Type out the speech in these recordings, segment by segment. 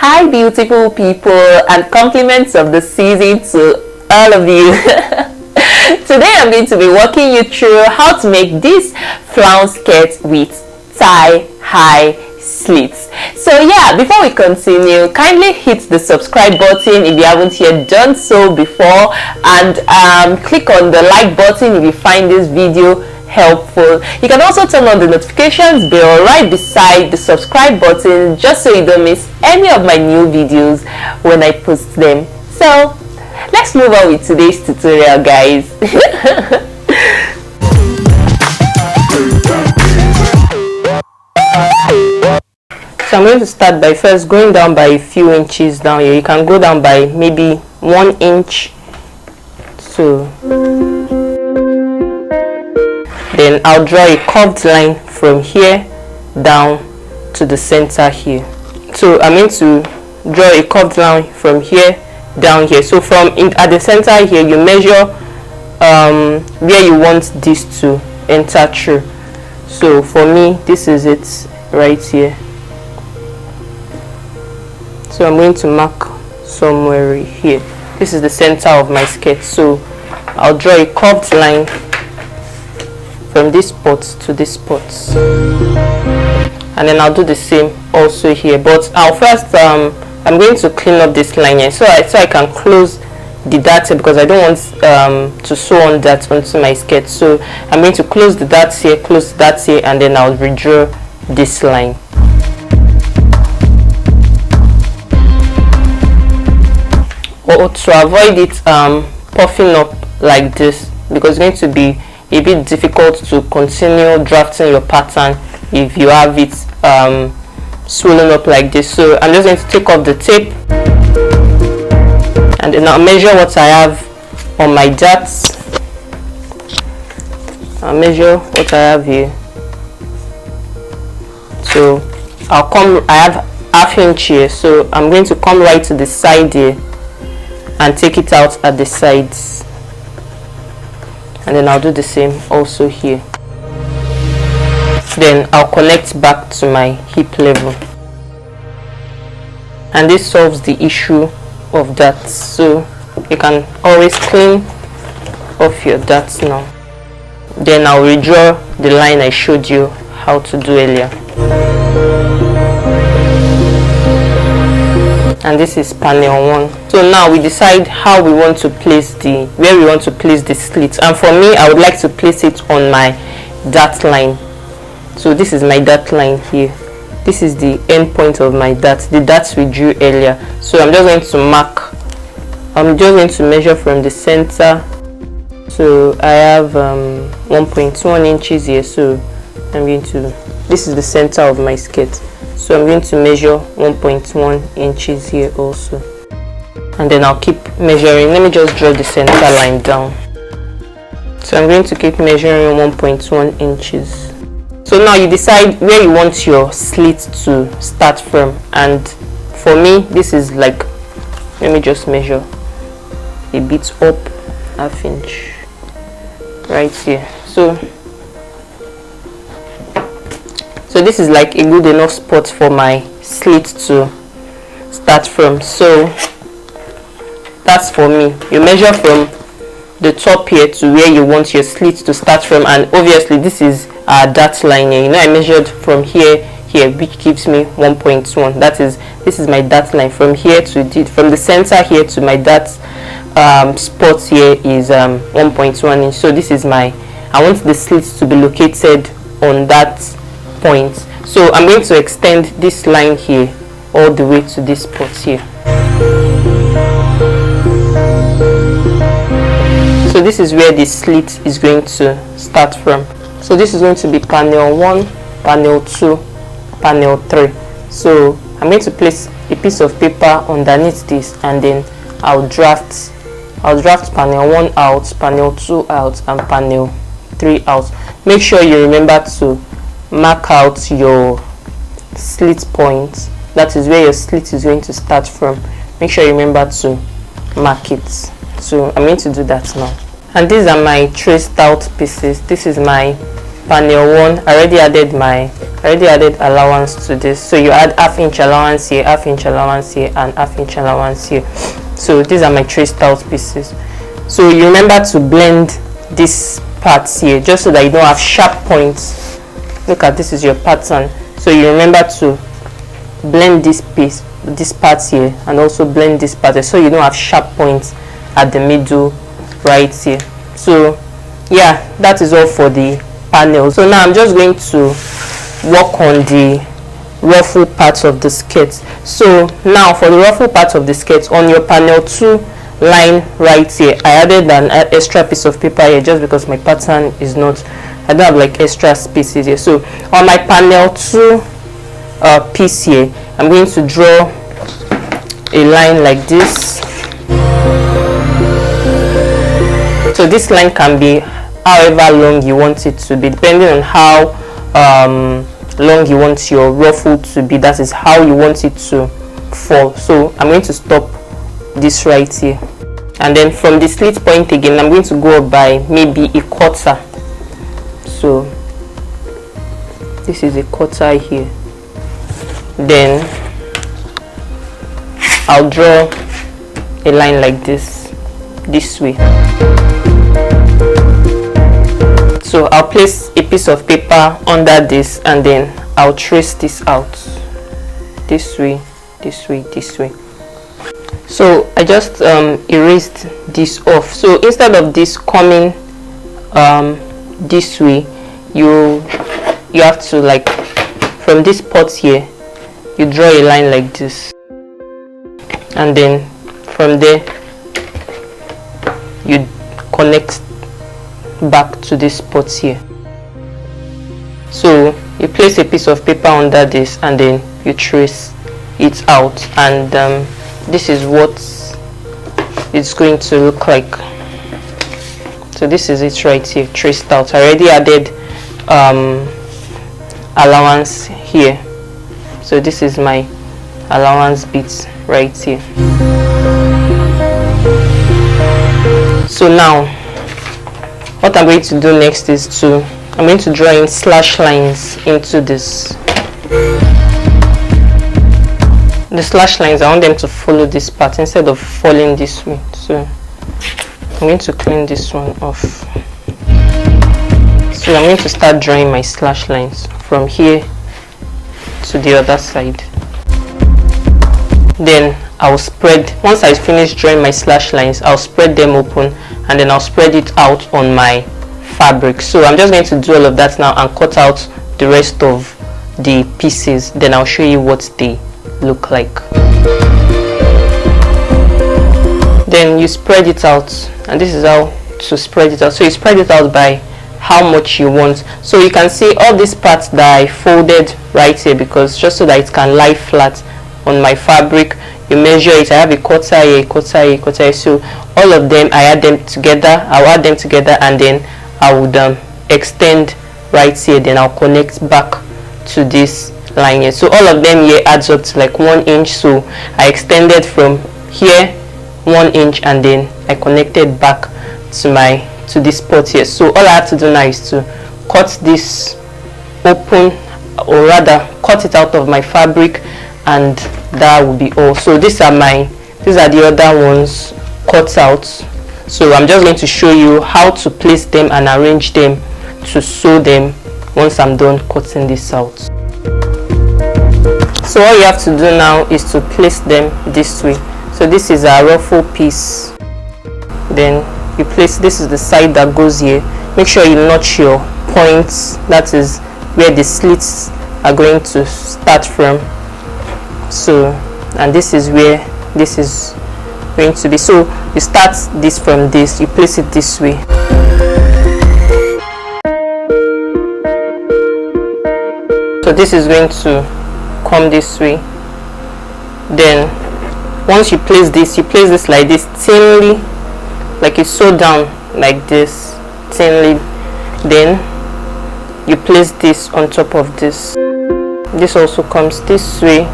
Hi beautiful people, and compliments of the season to all of you. Today I'm going to be walking you through how to make this flounce skirt with tie-high slits. So yeah, before we continue, kindly hit the subscribe button if you haven't yet done so before, and click on the like button if you find this video helpful. You can also turn on the notifications bell right beside the subscribe button just so you don't miss any of my new videos when I post them. So let's move on with today's tutorial, guys. So I'm going to start by first going down by a few inches down here. You can go down by maybe 1 inch. So then I'll draw a curved line from here down to the center here. So I'm going to draw a curved line from here down here. So from at the center here, you measure where you want this to enter through. So for me, this is it right here. So I'm going to mark somewhere here. This is the center of my skirt. So I'll draw a curved line from this spot to this spot, and then I'll do the same also here. But I'll first I'm going to clean up this line here so I can close the dart here, because I don't want to sew on that onto my skirt. So I'm going to close the darts here, close the darts here, and then I'll redraw this line. Or to avoid it puffing up like this, because it's going to be a bit difficult to continue drafting your pattern if you have it swollen up like this. So I'm just going to take off the tape, and then I'll measure what I have on my darts. I'll measure what I have here. So I have ½ inch here, so I'm going to come right to the side here and take it out at the sides. And then I'll do the same also here. Then I'll connect back to my hip level, and this solves the issue of darts. So you can always clean off your darts now. Then I'll redraw the line I showed you how to do earlier. And this is panel 1. So now we decide how we want to place where we want to place the slit. And for me, I would like to place it on my dart line. So this is my dart line here. This is the end point of my dart, the darts we drew earlier. So I'm just going to mark. I'm just going to measure from the center. So I have 1.1 inches here. So I'm going to. This is the center of my skirt. So I'm going to measure 1.1 inches here also, and then I'll keep measuring. Let me just draw the center line down. So I'm going to keep measuring 1.1 inches. So now you decide where you want your slit to start from, and for me this is like, let me just measure a bit up, ½ inch right here. So this is like a good enough spot for my slit to start from. So that's for me. You measure from the top here to where you want your slit to start from, and obviously this is our dart line here. You know, I measured from here, which gives me 1.1. This is my dart line from here to from the center here to my dart spot here is 1.1 inch. So this is I want the slit to be located on that point. So I'm going to extend this line here all the way to this spot here. So this is where the slit is going to start from. So this is going to be panel 1, panel 2, panel 3. So I'm going to place a piece of paper underneath this, and then I'll draft panel 1 out, panel 2 out, and panel 3 out. Make sure you remember to mark out your slit point. That is where your slit is going to start from. Make sure you remember to mark it. So I'm going to do that now. And these are my traced out pieces. This is my panel 1, I already added allowance to this. So you add half-inch allowance here, half-inch allowance here, and half-inch allowance here. So these are my traced out pieces. So you remember to blend these parts here, just so that you don't have sharp points. Look at this is your pattern. So you remember to blend this part here, and also blend this part here, so you don't have sharp points at the middle right here. So yeah, that is all for the panel. So now I'm just going to work on the ruffle part of the skirt. So now for the ruffle part of the skirt, on your panel 2 line right here, I added an extra piece of paper here just because my pattern is not, I don't have like extra spaces here. So on my panel 2 piece here, I'm going to draw a line like this. So this line can be however long you want it to be, depending on how long you want your ruffle to be. That is how you want it to fall. So I'm going to stop this right here, and then from the slit point again, I'm going to go up by maybe a quarter. So this is a quarter here. Then I'll draw a line like this way. So I'll place a piece of paper under this, and then I'll trace this out this way, this way, this way. So I just erased this off. So instead of this coming this way, you have to, like, from this part here, you draw a line like this, and then from there you connect back to this spot here. So you place a piece of paper under this, and then you trace it out, and this is what it's going to look like. So this is it right here, traced out. I already added allowance here, so this is my allowance bits right here. So now what I'm going to do next is I'm going to draw in slash lines into this. The slash lines, I want them to follow this part instead of falling this way. So I'm going to clean this one off. So I'm going to start drawing my slash lines from here to the other side. Then I'll spread, once I finish drawing my slash lines, I'll spread them open, and then I'll spread it out on my fabric. So I'm just going to do all of that now and cut out the rest of the pieces. Then I'll show you what they look like. Then you spread it out, and this is how to spread it out. So you spread it out by how much you want. So you can see all these parts that I folded right here, because just so that it can lie flat on my fabric, you measure it. I have a quarter here, quarter here, quarter here. So all of them, I add them together. I'll add them together, and then I would extend right here. Then I'll connect back to this line here. So all of them here adds up to like 1 inch. So I extended from here 1 inch, and then I connected back to this spot here. So all I have to do now is to cut this open, or rather cut it out of my fabric, and that will be all. So these are the other ones cut out. So I'm just going to show you how to place them and arrange them to sew them once I'm done cutting this out. So all you have to do now is to place them this way. So this is a ruffle piece. Then you place, this is the side that goes here. Make sure you notch your points. That is where the slits are going to start from. So, and this is where this is going to be. So you start this from this, you place it this way. So this is going to come this way. Then once you place this like this, thinly, like you sew down like this, thinly. Then you place this on top of this. This also comes this way.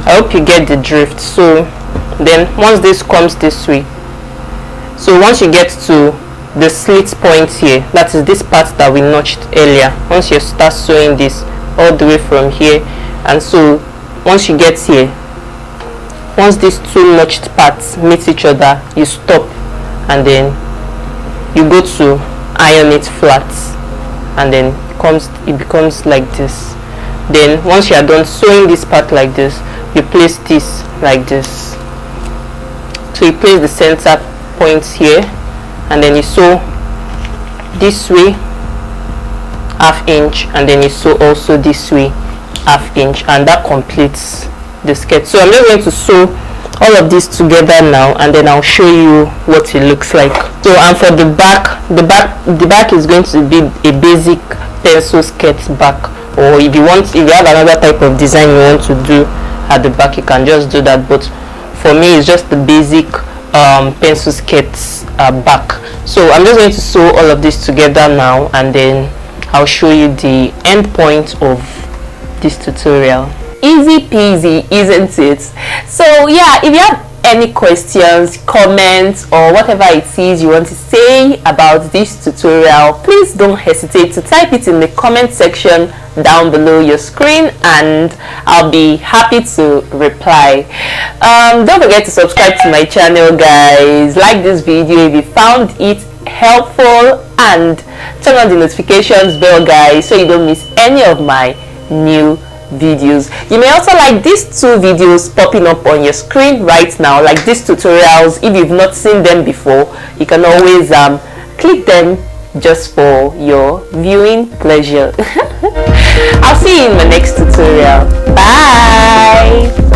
I hope you get the drift. So then once this comes this way, so once you get to the slit point here, that is this part that we notched earlier. Once you start sewing this all the way from here, and so once you get here, once these two notched parts meet each other, you stop and then you go to iron it flat, and then it becomes like this. Then once you are done sewing this part like this, you place this like this. So you place the center point here, and then you sew this way ½ inch, and then you sew also this way ½ inch, and that completes the skirt. So I'm just going to sew all of this together now, and then I'll show you what it looks like. So, and for the back is going to be a basic pencil skirt back, or if you have another type of design you want to do at the back, you can just do that, but for me it's just the basic pencil skirts back. So I'm just going to sew all of this together now, and then I'll show you the end point of this tutorial. Easy peasy, isn't it? So yeah, if you have any questions, comments, or whatever it is you want to say about this tutorial, please don't hesitate to type it in the comment section down below your screen, and I'll be happy to reply. Don't forget to subscribe to my channel, guys. Like this video if you found it helpful, and turn on the notifications bell, guys, so you don't miss any of my new videos. You may also like these two videos popping up on your screen right now, like these tutorials. If you've not seen them before, you can always click them just for your viewing pleasure. I'll see you in my next tutorial. Bye.